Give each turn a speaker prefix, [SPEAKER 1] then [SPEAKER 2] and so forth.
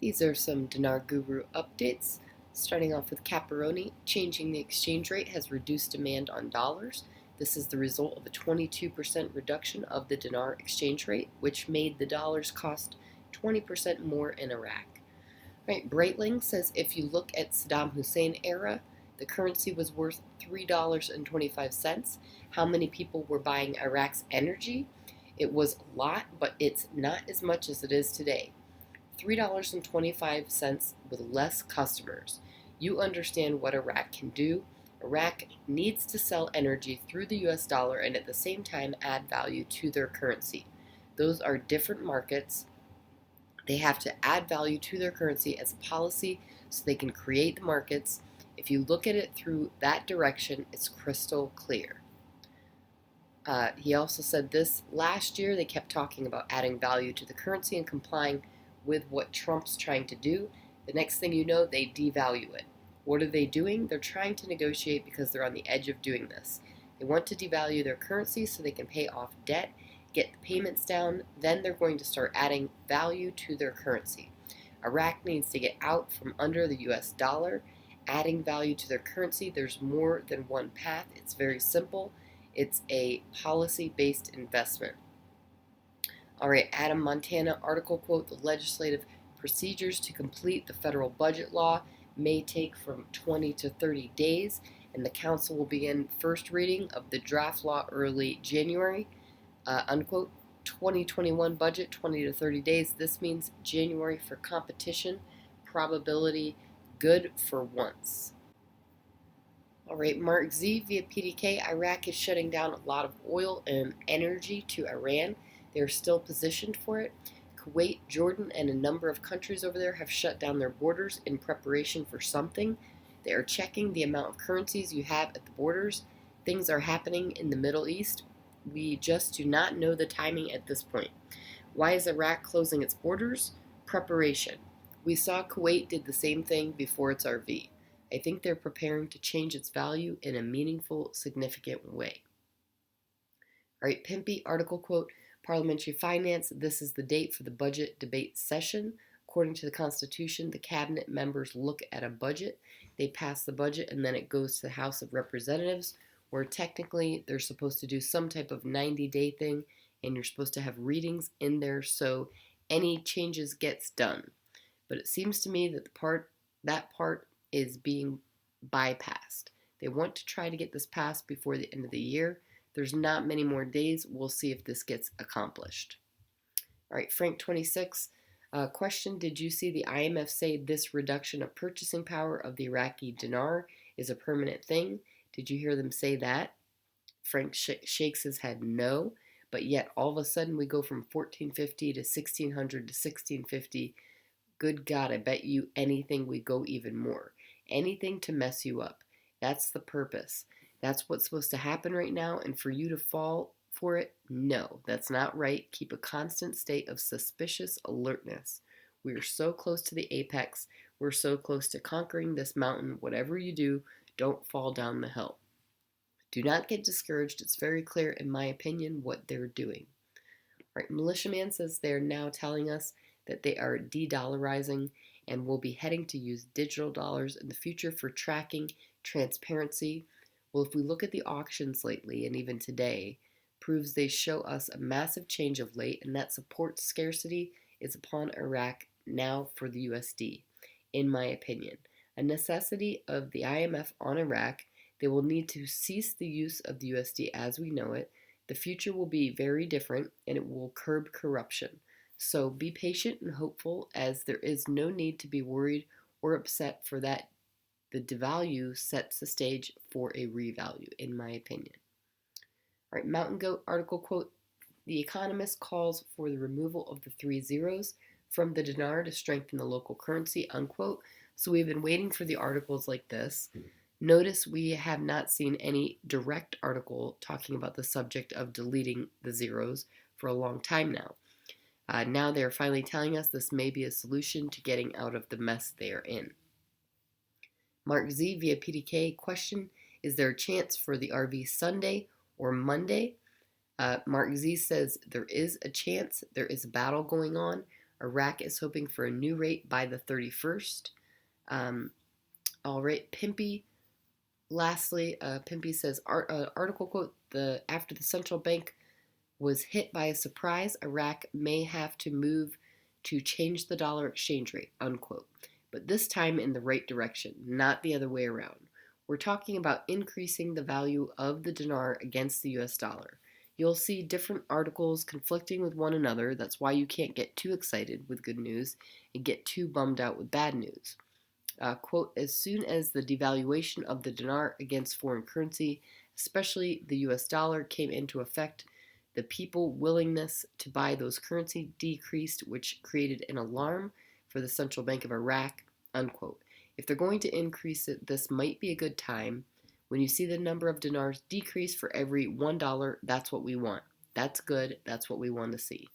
[SPEAKER 1] These are some Dinar Guru updates. Starting off with Kaperoni, changing the exchange rate has reduced demand on dollars. This is the result of a 22% reduction of the dinar exchange rate, which made the dollars cost 20% more in Iraq. Right, Breitling says if you look at Saddam Hussein era, the currency was worth $3.25. How many people were buying Iraq's energy? It was a lot, but it's not as much as it is today. $3.25 with less customers. You understand what Iraq can do. Iraq needs to sell energy through the US dollar and at the same time add value to their currency. Those are different markets. They have to add value to their currency as a policy so they can create the markets. If you look at it through that direction, it's crystal clear. He also said this last year. They kept talking about adding value to the currency and complying with what Trump's trying to do. The next thing you know, they devalue it. What are they doing? They're trying to negotiate because they're on the edge of doing this. They want to devalue their currency so they can pay off debt, get the payments down, then they're going to start adding value to their currency. Iraq needs to get out from under the US dollar, adding value to their currency. There's more than one path. It's very simple. It's a policy-based investment. All right, Adam Montana article quote, the legislative procedures to complete the federal budget law may take from 20 to 30 days, and the council will begin first reading of the draft law early January, unquote. 2021 budget, 20 to 30 days. This means January for competition, probability good for once. All right, MarkZ via PDK, Iraq is shutting down a lot of oil and energy to Iran. They are still positioned for it. Kuwait, Jordan, and a number of countries over there have shut down their borders in preparation for something. They are checking the amount of currencies you have at the borders. Things are happening in the Middle East. We just do not know the timing at this point. Why is Iraq closing its borders? Preparation. We saw Kuwait did the same thing before its RV. I think they're preparing to change its value in a meaningful, significant way. All right, Pimpy article quote, Parliamentary finance, this is the date for the budget debate session. According to the Constitution, the cabinet members look at a budget, they pass the budget, and then it goes to the House of Representatives, where technically they're supposed to do some type of 90-day thing, and you're supposed to have readings in there so any changes gets done. But it seems to me that that part is being bypassed. They want to try to get this passed before the end of the year. There's not many more days. We'll see if this gets accomplished. All right, Frank26, question, did you see the IMF say this reduction of purchasing power of the Iraqi dinar is a permanent thing? Did you hear them say that? Frank shakes his head no, but yet all of a sudden we go from 1450 to 1600 to 1650. Good God, I bet you anything we go even more. Anything to mess you up. That's the purpose. That's what's supposed to happen right now, and for you to fall for it, no, that's not right. Keep a constant state of suspicious alertness. We are so close to the apex. We're so close to conquering this mountain. Whatever you do, don't fall down the hill. Do not get discouraged. It's very clear, in my opinion, what they're doing. All right, Militiaman says they're now telling us that they are de-dollarizing and will be heading to use digital dollars in the future for tracking, transparency. Well, if we look at the auctions lately, and even today, proves they show us a massive change of late, and that support scarcity is upon Iraq now for the USD, in my opinion. A necessity of the IMF on Iraq, they will need to cease the use of the USD as we know it. The future will be very different, and it will curb corruption. So be patient and hopeful, as there is no need to be worried or upset for that. The devalue sets the stage for a revalue, in my opinion. All right, Mountain Goat article quote, the Economist calls for the removal of the 3 zeros from the dinar to strengthen the local currency, unquote. So we've been waiting for the articles like this. Notice we have not seen any direct article talking about the subject of deleting the zeros for a long time now. Now they're finally telling us this may be a solution to getting out of the mess they are in. MarkZ via PDK question, is there a chance for the RV Sunday or Monday? MarkZ says there is a chance. There is a battle going on. Iraq is hoping for a new rate by the 31st. All right, Pimpy. Lastly, Pimpy says, article quote, after the central bank was hit by a surprise, Iraq may have to move to change the dollar exchange rate, unquote. But this time in the right direction, not the other way around. We're talking about increasing the value of the dinar against the US dollar. You'll see different articles conflicting with one another. That's why you can't get too excited with good news and get too bummed out with bad news. Quote, as soon as the devaluation of the dinar against foreign currency, especially the US dollar, came into effect, the people's willingness to buy those currency decreased, which created an alarm for the Central Bank of Iraq, unquote. If they're going to increase it, this might be a good time. When you see the number of dinars decrease for every $1, that's what we want. That's good. That's what we want to see.